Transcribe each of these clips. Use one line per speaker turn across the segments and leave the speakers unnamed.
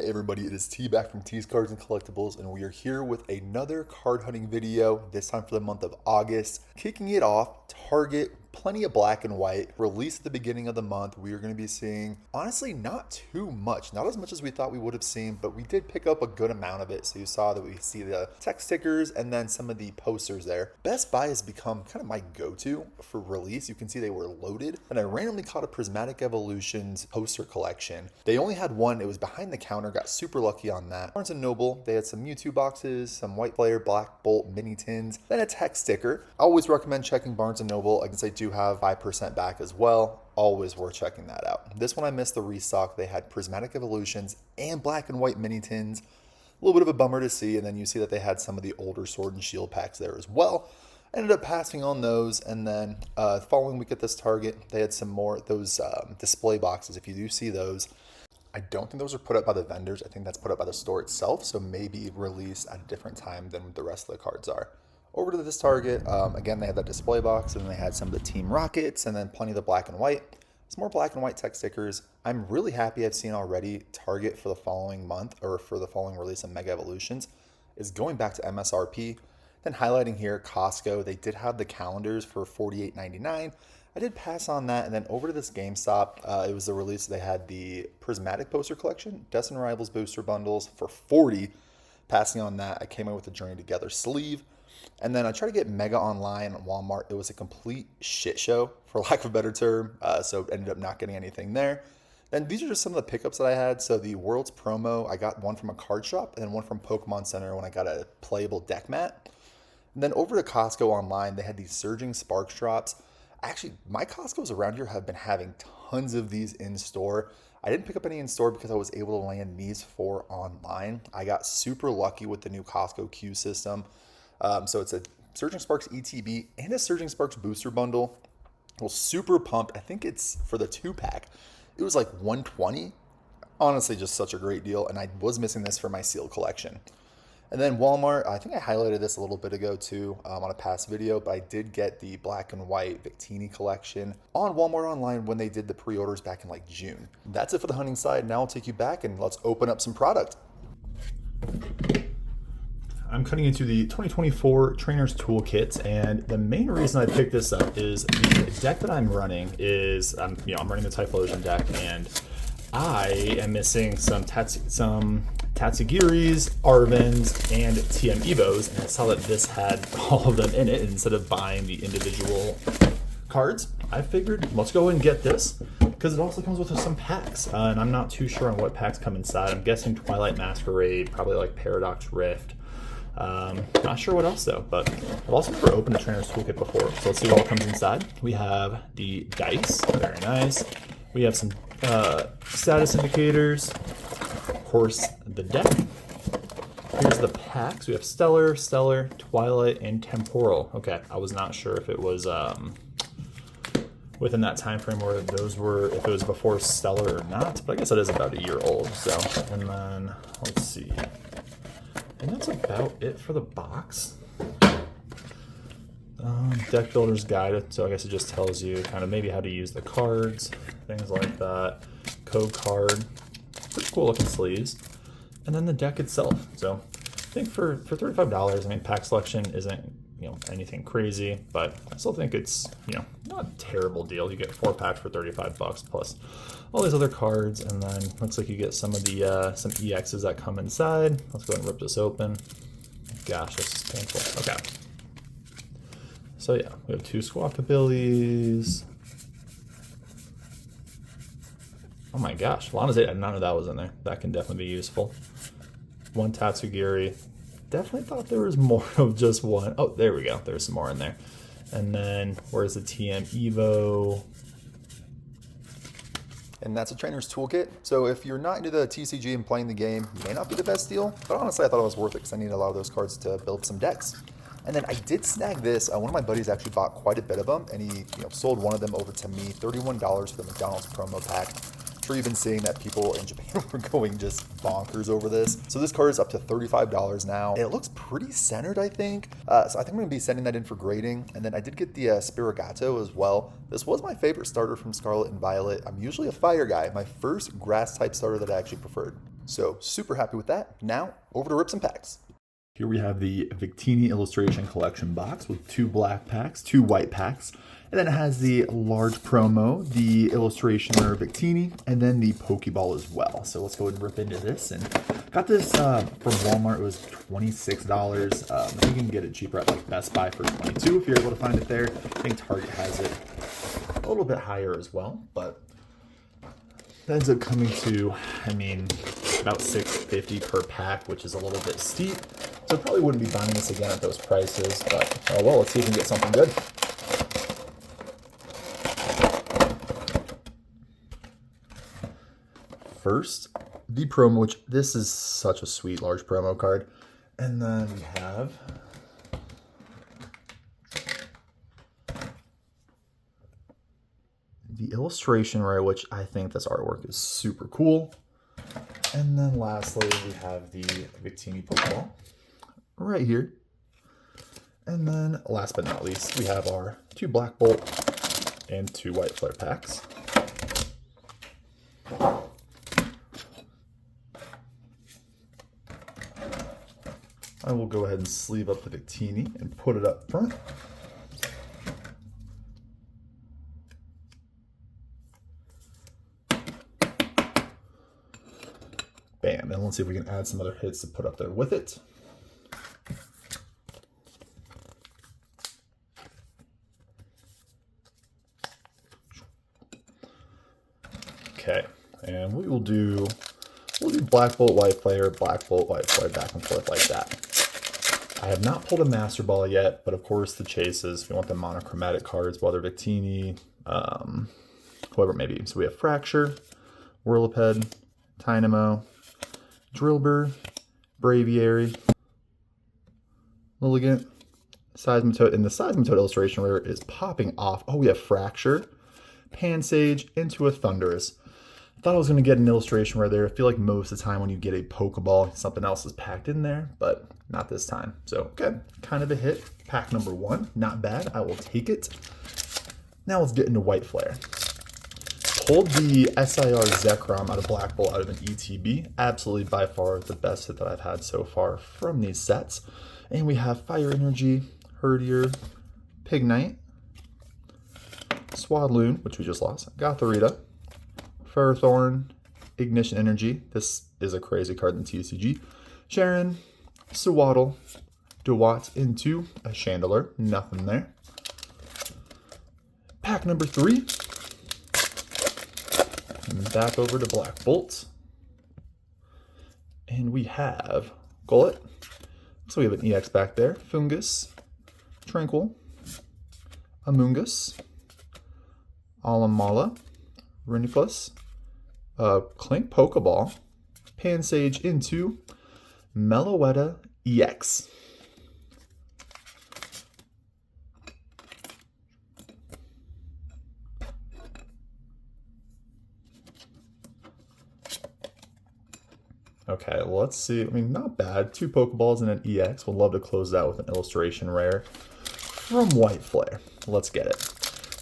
Hey everybody, it is T back from T's Cards and Collectibles, and we are here with another card hunting video, this time for the month of August. Kicking it off, Target, plenty of black and white, released at the beginning of the month. We are going to be seeing, honestly, not too much, not as much as we thought we would have seen, but we did pick up a good amount of it. So you saw that we see the text stickers and then some of the posters there. Best Buy has become kind of my go-to for release. You can see they were loaded, and I randomly caught a Prismatic Evolutions poster collection. They only had one, it was behind the counter, got super lucky on that. Barnes & Noble, they had some Mewtwo boxes, some White Flare, Black Bolt mini tins, then a text sticker. I always recommend checking Barnes & Noble. I guess they do have 5% back as well. Always worth checking that out. This one I missed the restock. They had Prismatic Evolutions and black and white mini tins. A little bit of a bummer to see, and then you see that they had some of the older Sword and Shield packs there as well. Ended up passing on those, and then following week at this Target, they had some more those display boxes. If you do see those, I don't think those are put up by the vendors. I think that's put up by the store itself, so maybe released at a different time than the rest of the cards are. Over to this Target, again, they had that display box, and they had some of the Team Rockets, and then plenty of the black and white. Some more black and white text stickers. I'm really happy I've seen already Target for the following month, or for the following release of Mega Evolutions, is going back to MSRP. Then highlighting here, Costco, they did have the calendars for $48.99. I did pass on that, and then over to this GameStop, it was the release. They had the Prismatic poster collection, Destin Rivals booster bundles for $40. Passing on that, I came in with the Journey Together sleeve. And then I tried to get Mega online at Walmart. It was a complete shit show, for lack of a better term, so ended up not getting anything there. Then these are just some of the pickups that I had. So the Worlds promo, I got one from a card shop and then one from Pokemon Center when I got a playable deck mat. And then over to Costco online, they had these Surging Sparks drops. Actually, my Costco's around here have been having tons of these in store. I didn't pick up any in store because I was able to land these 4 online. I got super lucky with the new Costco queue system. So it's a Surging Sparks ETB and a Surging Sparks booster bundle. Well, super pumped. I think it's for the 2-pack. It was like $120. Honestly, just such a great deal. And I was missing this for my sealed collection. And then Walmart, I think I highlighted this a little bit ago too on a past video, but I did get the black and white Victini collection on Walmart online when they did the pre-orders back in like June. That's it for the hunting side. Now I'll take you back and let's open up some product. I'm cutting into the 2024 Trainer's Toolkit, and the main reason I picked this up is the deck that I'm running is, I'm running the Typhlosion deck, and I am missing some Tatsugiris, Arvins, and TM Evos, and I saw that this had all of them in it. Instead of buying the individual cards, I figured let's go and get this, because it also comes with some packs, and I'm not too sure on what packs come inside. I'm guessing Twilight Masquerade, probably like Paradox Rift. Not sure what else though, but I've also never opened a Trainer's Toolkit before, so let's see what all comes inside. We have the dice, very nice. We have some status indicators, of course the deck. Here's the packs. We have Stellar, Twilight, and Temporal. Okay, I was not sure if it was within that time frame where those were, if it was before Stellar or not, but I guess it is about a year old. So, and then let's see. And that's about it for the box. Deck Builder's Guide, so I guess it just tells you kind of maybe how to use the cards, things like that. Code card, pretty cool looking sleeves. And then the deck itself. So I think for $35, I mean, pack selection isn't, anything crazy, but I still think it's, not a terrible deal. You get 4 packs for $35 plus all these other cards, and then looks like you get some of the some EXs that come inside. Let's go ahead and rip this open. Gosh, this is painful. Okay. So yeah, we have 2 Squawkabillies. Oh my gosh, Lana's 8, none of that was in there. That can definitely be useful. 1 Tatsugiri. Definitely thought there was more of just one. Oh, there we go. There's some more in there. And then where's the TM Evo? And that's a Trainer's Toolkit. So if you're not into the TCG and playing the game, it may not be the best deal, but honestly I thought it was worth it because I needed a lot of those cards to build some decks. And then I did snag this. One of my buddies actually bought quite a bit of them, and he sold one of them over to me, $31 for the McDonald's promo pack. I'm sure you've been seeing that people in Japan were going just bonkers over this. So this card is up to $35 now. It looks pretty centered, I think. So I think I'm going to be sending that in for grading. And then I did get the Spirigato as well. This was my favorite starter from Scarlet and Violet. I'm usually a fire guy. My first grass type starter that I actually preferred. So super happy with that. Now over to rips and packs. Here we have the Victini Illustration Collection box with 2 black packs, 2 white packs, and then it has the large promo, the illustration rare Victini, and then the Pokeball as well. So let's go ahead and rip into this. And got this from Walmart. It was $26. I think you can get it cheaper at like Best Buy for $22 if you're able to find it there. I think Target has it a little bit higher as well, but that ends up coming to, I mean, about $6.50 per pack, which is a little bit steep. So I probably wouldn't be buying this again at those prices, but oh well, let's see if we can get something good. First, the promo, which this is such a sweet large promo card. And then we have the illustration rare, which I think this artwork is super cool. And then lastly, we have the Victini Pokeball right here. And then last but not least, we have our 2 Black Bolt and 2 White Flare packs. I will go ahead and sleeve up the Victini and put it up front. Bam, and let's see if we can add some other hits to put up there with it. Okay, and we'll do Black Bolt, White Flare, Black Bolt, White Flare, back and forth like that. I have not pulled a Master Ball yet, but of course the chases, we want the monochromatic cards, whether Victini, whoever it may be. So we have Fracture, Whirlipede, Dynamo, Drillbur, Braviary, Lilligant, Seismitoad, and the Seismitoad illustration rare is popping off. Oh, we have Fracture, Pansage, into a Thundurus. I thought I was going to get an illustration rare there. I feel like most of the time when you get a Pokeball, something else is packed in there, but not this time. So, okay, kind of a hit. Pack number 1, not bad. I will take it. Now let's get into White Flare. Pulled the SIR Zekrom out of Black Bolt out of an ETB. Absolutely by far the best hit that I've had so far from these sets. And we have Fire Energy, Herdier, Pignite, Swadloon, which we just lost, Gothorita, Ferrothorn, Ignition Energy. This is a crazy card in TCG. Sharon, Sewaddle, DeWatt into a Chandelure. Nothing there. Pack number 3. And back over to Black Bolt. And we have Golett. So we have an EX back there. Fungus, Tranquil, Amoonguss, Alamala, Reniculus, Clink Pokeball, Pansage into Meloetta EX. Okay, let's see. I mean, not bad. 2 Pokeballs and an EX. Would love to close that with an illustration rare from White Flare. Let's get it.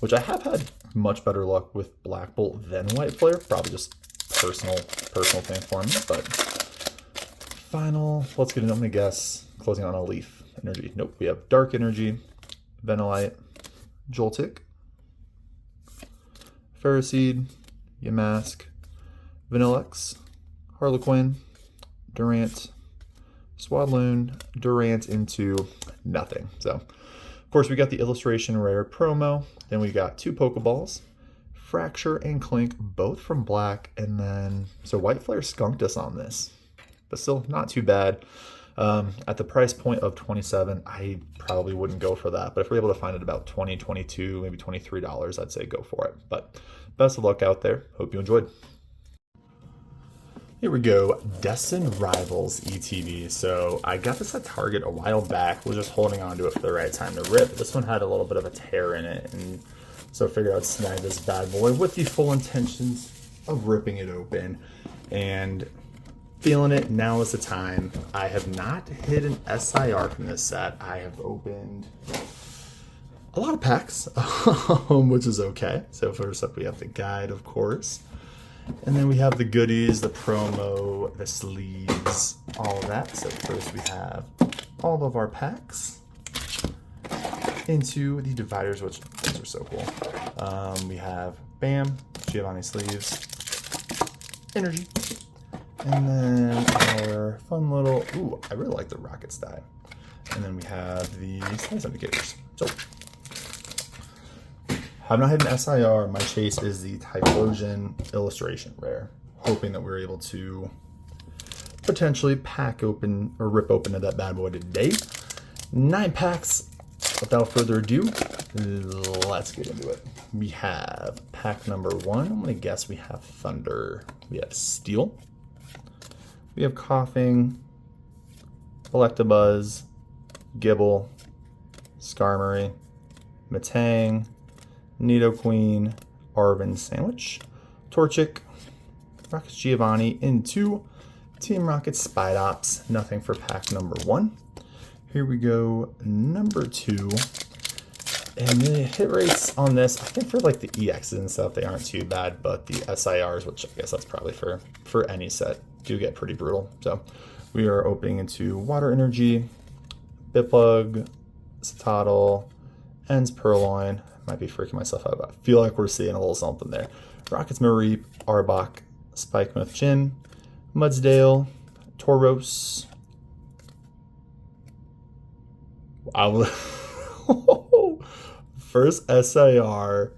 Which I have had much better luck with Black Bolt than White Flare. Probably just personal thing for me. But final, let's get it. I'm going to guess closing on a Leaf Energy. Nope, we have Dark Energy, Venilite, Joltik, Ferroseed, Yamask, Vanillex, Harlequin, Durant, Swadloon, Durant into nothing. So, of course, we got the illustration rare promo. Then we got 2 Pokeballs, Fracture and Clink, both from Black. And then, so White Flare skunked us on this, but still not too bad. At the price point of $27, I probably wouldn't go for that. But if we're able to find it about $20, $22, maybe $23, I'd say go for it. But best of luck out there. Hope you enjoyed. Here we go, Destined Rivals ETB. So I got this at Target a while back. Was just holding on to it for the right time to rip. This one had a little bit of a tear in it, and so I figured I'd snag this bad boy with the full intentions of ripping it open and feeling it. Now is the time. I have not hit an SIR from this set. I have opened a lot of packs, which is okay. So first up we have the guide, of course. And then we have the goodies, the promo, the sleeves, all of that. So first we have all of our packs into the dividers, which those are so cool. We have Bam, Giovanni sleeves, Energy, and then our fun little, ooh, I really like the Rockets die. And then we have the size indicators. So, have not hit an SIR. My chase is the Typhlosion illustration rare, hoping that we're able to potentially pack open or rip open that bad boy today. 9 packs. Without further ado, let's get into it. We have pack number 1. I'm gonna guess we have Thunder. We have Steel. We have Coughing, Electabuzz, Gibble, Skarmory, Matang, Nidoqueen, Arvin Sandwich, Torchic, Rockets Giovanni into Team Rocket Spidops. Nothing for pack number 1. Here we go, number 2. And the hit rates on this, I think for like the EXs and stuff, they aren't too bad, but the SIRs, which I guess that's probably for any set, do get pretty brutal. So we are opening into Water Energy, Biplug, Citadel, Ends Purloin. Might be freaking myself out, but I feel like we're seeing a little something there. Rockets Mareep, Arbok, Spikemuth Chin, Mudsdale, Tauros. Wow. First SIR,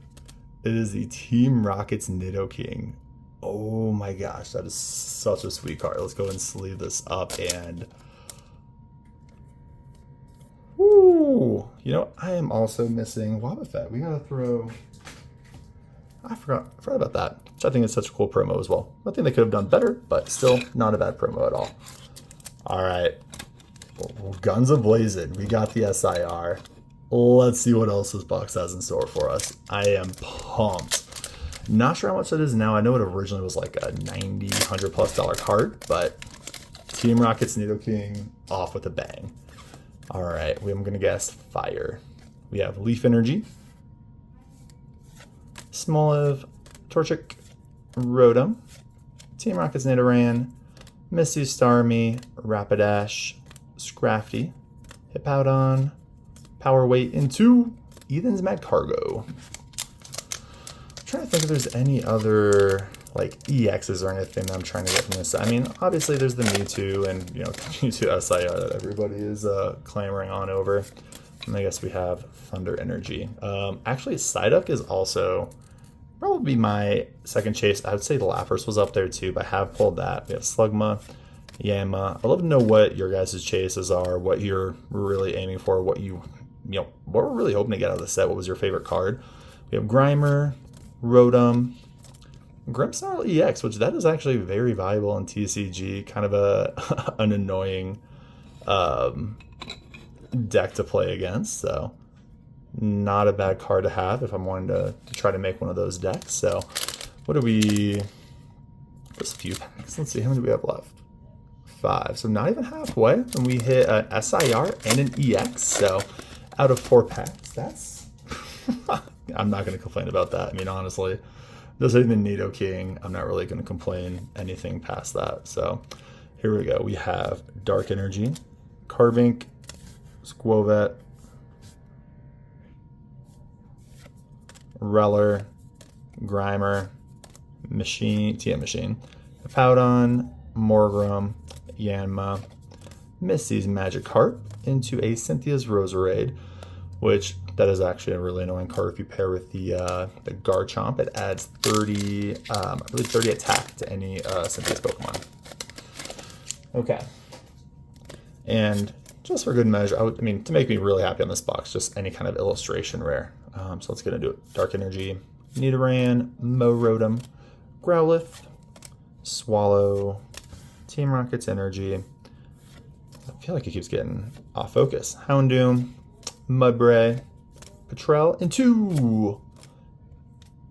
it is the Team Rockets Nidoking. Oh my gosh, that is such a sweet card. Let's go and sleeve this up and... Woo! You know, I am also missing Wobbuffet. We gotta throw... I forgot about that. Which I think is such a cool promo as well. I think they could have done better, but still not a bad promo at all. Alright. Guns a-blazing. We got the SIR. Let's see what else this box has in store for us. I am pumped. Not sure how much that is now. I know it originally was like a $90, $100+ card, but Team Rocket's Nidoking off with a bang. All right, I'm gonna guess Fire. We have Leaf Energy, Smoliv, Torchic, Rotom, Team Rocket's Nidoran, Misty Starmie, Rapidash, Scrafty, Hippowdon, Power Weight into Ethan's Mad Cargo. I'm trying to think if there's any other like EXs or anything that I'm trying to get from this. I mean, obviously there's the Mewtwo and, you know, Mewtwo SIR that everybody is clamoring on over. And I guess we have Thunder Energy. Actually, Psyduck is also probably my second chase. I would say the Lapras was up there too, but I have pulled that. We have Slugma, Yama. I'd love to know what your guys' chases are, what you're really aiming for, what what we're really hoping to get out of the set. What was your favorite card? We have Grimer, Rotom, Grimmsnarl EX, which that is actually very valuable in TCG. Kind of an annoying deck to play against, so not a bad card to have if I'm wanting to try to make one of those decks. So what do we... Just a few packs. Let's see, how many do we have left? 5. So not even halfway, and we hit an SIR and an EX. So out of 4 packs, that's... I'm not going to complain about that. I mean, honestly, this ain't the Nidoking. I'm not really going to complain anything past that. So here we go. We have Dark Energy, Carbink, Squovet, Reller, Grimer, TM Machine, Hippowdon, Morgrem, Yanma, Misty's Magikarp into a Cynthia's Roserade, which that is actually a really annoying card if you pair with the Garchomp. It adds 30, I believe 30 attack to any Cynthia's Pokemon. Okay. And just for good measure, I mean, to make me really happy on this box, just any kind of illustration rare. So let's get into it. Dark Energy, Nidoran, Rotom, Growlithe, Swallow, Team Rocket's Energy. I feel like it keeps getting off focus. Houndoom, Mudbray, Petrel, and 2.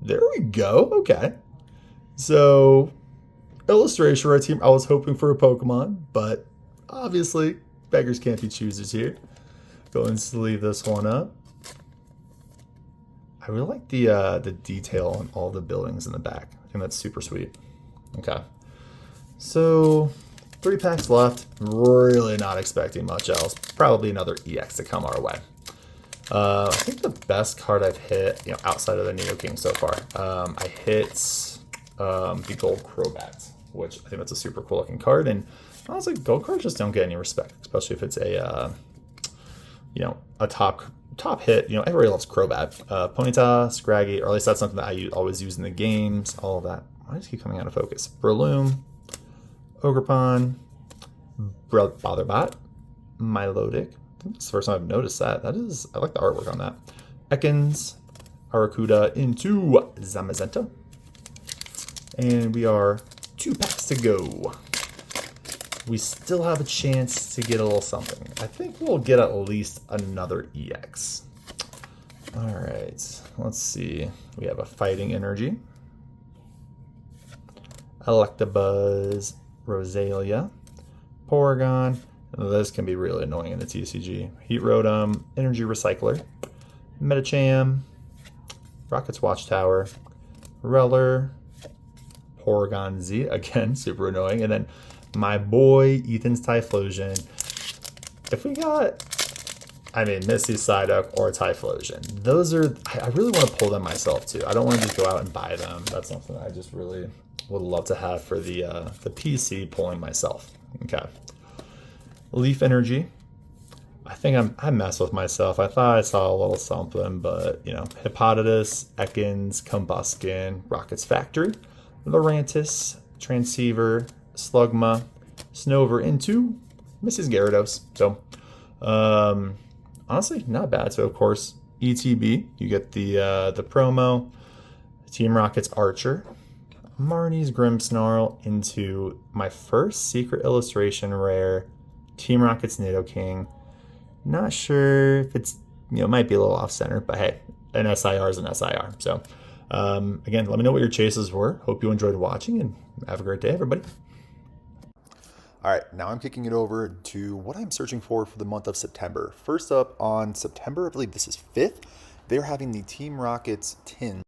There we go. Okay. So, illustration rare team. I was hoping for a Pokemon, but obviously, beggars can't be choosers here. Go and sleeve this one up. I really like the detail on all the buildings in the back. I think that's super sweet. Okay. So 3 packs left. Really not expecting much else. Probably another EX to come our way. I think the best card I've hit, outside of the Neo King so far, I hit the Gold Crobat, which I think that's a super cool looking card. And honestly, gold cards just don't get any respect, especially if it's a a top hit. Everybody loves Crobat, Ponyta, Scraggy, or at least that's something that I always use in the games. All of that. Why does it keep coming out of focus? Breloom, Ogerpon, Botherbot, Milotic. I think it's the first time I've noticed that. I like the artwork on that. Ekans, Aracuda into Zamazenta. And we are 2 packs to go. We still have a chance to get a little something. I think we'll get at least another EX. All right, let's see. We have a Fighting Energy, Electabuzz, Rosalia, Porygon. This can be really annoying in the TCG. Heat Rotom, Energy Recycler, Medicham, Rocket's Watchtower, Reller, Porygon Z, again, super annoying. And then my boy, Ethan's Typhlosion. If we got, Misty Psyduck or Typhlosion, those are, I really want to pull them myself too. I don't want to just go out and buy them. That's something I just really would love to have for the PC pulling myself. Okay. Leaf Energy. I think I messed with myself. I thought I saw a little something, but Hippopotamus, Ekans, Combuskin, Rocket's Factory, Lurantis, Transceiver, Slugma, Snover into Mrs. Gyarados. So, honestly, not bad. So, of course, ETB, you get the promo, Team Rocket's Archer, Marnie's Grimmsnarl into my first Secret Illustration rare, Team Rocket's Nidoking. Not sure if it's, it might be a little off center, but hey, an SIR is an SIR. So, again, let me know what your chases were. Hope you enjoyed watching and have a great day, everybody. All right, now I'm kicking it over to what I'm searching for the month of September. First up, on September, I believe this is 5th, they're having the Team Rockets tin.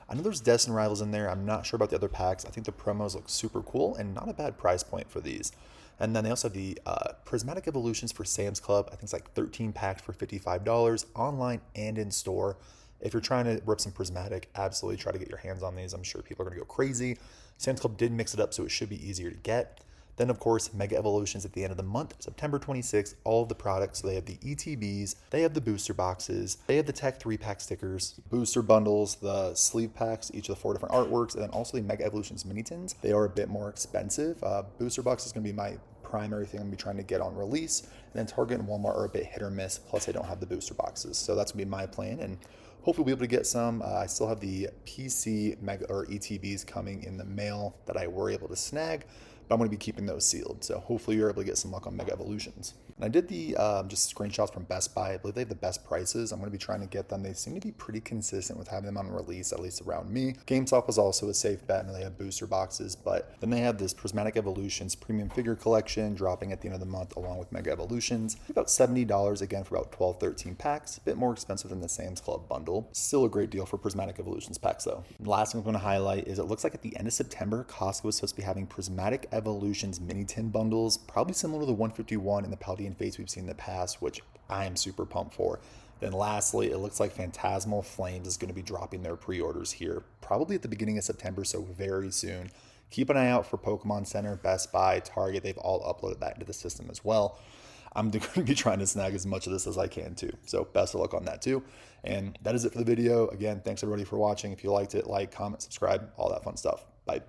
I know there's Destin Rivals in there. I'm not sure about the other packs. I think the promos look super cool and not a bad price point for these. And then they also have the Prismatic Evolutions for Sam's Club. I think it's like 13 packs for $55 online and in store. If you're trying to rip some Prismatic, absolutely try to get your hands on these. I'm sure people are going to go crazy. Sam's Club did mix it up, so it should be easier to get. Then, of course, Mega Evolutions at the end of the month, September 26th, all of the products. So they have the ETBs, they have the booster boxes, they have the Tech 3-pack stickers, booster bundles, the sleeve packs, each of the 4 different artworks, and then also the Mega Evolutions mini tins. They are a bit more expensive. Booster box is going to be my primary thing I'm going to be trying to get on release. And then Target and Walmart are a bit hit or miss, plus they don't have the booster boxes. So that's going to be my plan, and hopefully we'll be able to get some. I still have the PC Mega or ETBs coming in the mail that I were able to snag, but I'm going to be keeping those sealed. So hopefully you're able to get some luck on Mega Evolutions. And I did the just screenshots from Best Buy. I believe they have the best prices. I'm going to be trying to get them. They seem to be pretty consistent with having them on release, at least around me. GameStop was also a safe bet, and they have booster boxes. But then they have this Prismatic Evolutions premium figure collection dropping at the end of the month along with Mega Evolutions. About $70 again for about 12, 13 packs. A bit more expensive than the Sam's Club bundle. Still a great deal for Prismatic Evolutions packs though. And last thing I'm going to highlight is it looks like at the end of September, Costco is supposed to be having Prismatic Evolutions mini tin bundles, probably similar to the 151 and the Paldean Fates we've seen in the past, which I am super pumped for. Then lastly, it looks like Phantasmal Flames is going to be dropping their pre-orders here, probably at the beginning of September, so very soon. Keep an eye out for Pokemon Center, Best Buy, Target. They've all uploaded that into the system as well. I'm going to be trying to snag as much of this as I can too. So best of luck on that too. And that is it for the video. Again, thanks everybody for watching. If you liked it, like, comment, subscribe, all that fun stuff. Bye.